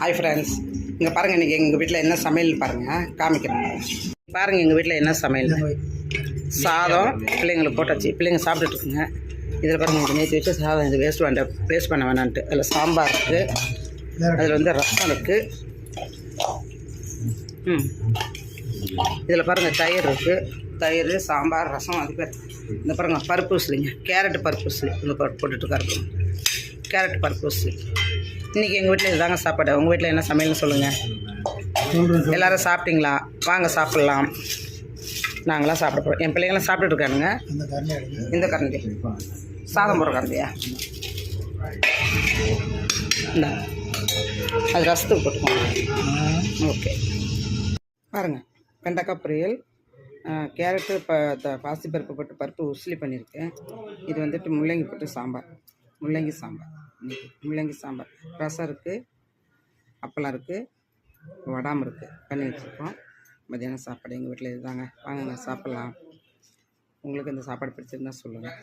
Hi friends, இங்கே பாருங்கள் இன்றைக்கி எங்கள் வீட்டில் என்ன சமையல் பாருங்கள், காமிக்கிறேன் பாருங்கள். எங்கள் வீட்டில் என்ன சமையல், சாதம் பிள்ளைங்களுக்கு போட்டாச்சு, பிள்ளைங்க சாப்பிட்டுட்டுருக்குங்க. இதில் பாருங்கள், இது நேற்று வச்சு சாதம் இது வேஸ்ட் பண்ண வேணான்ட்டு. அதில் சாம்பார் இருக்குது, அதில் வந்து ரசம் இருக்குது. இதில் பாருங்கள் தயிர் இருக்குது, தயிர் சாம்பார் ரசம். அதுக்கு இந்த பாருங்கள் பருப்பு உசிலிங்க, கேரட்டு பருப்பு உசிலி இந்த போட்டுட்ருக்காரு. கேரட் பருப்பு உசிலி. இன்றைக்கி எங்கள் வீட்டில் இதுதாங்க சாப்பாடு. உங்கள் வீட்டில் என்ன சமையல்னு சொல்லுங்கள். எல்லோரும் சாப்பிட்டீங்களா? வாங்க சாப்பிட்லாம். நாங்களாம் சாப்பிட போகிறோம். என் பிள்ளைங்களாம் சாப்பிட்டுட்ருக்கானுங்க. இந்த கரண்டி சாதம் போடுற கரண்டியா? இந்த அது ரசத்துக்கு போட்டுக்கோங்க. ஓகே பாருங்கள், வெண்டைக்காய் பொரியல், கேரட்டு பாசிப்பருப்பு போட்டு பருப்பு உசிலி பண்ணியிருக்கேன். இது வந்துட்டு முள்ளங்கி போட்டு சாம்பார், முள்ளங்கி சாம்பார். முள்ளங்கி சாம்பார், ரசம் இருக்குது, அப்பளம் இருக்குது, வடாம் இருக்குது, பண்ணி வச்சுருக்கோம். மதியானம் சாப்பாடு எங்கள் வீட்டில் இதுதாங்க. வாங்க சாப்பிட்லாம். உங்களுக்கு இந்த சாப்பாடு பிடிச்சிருந்தா சொல்லுங்கள்.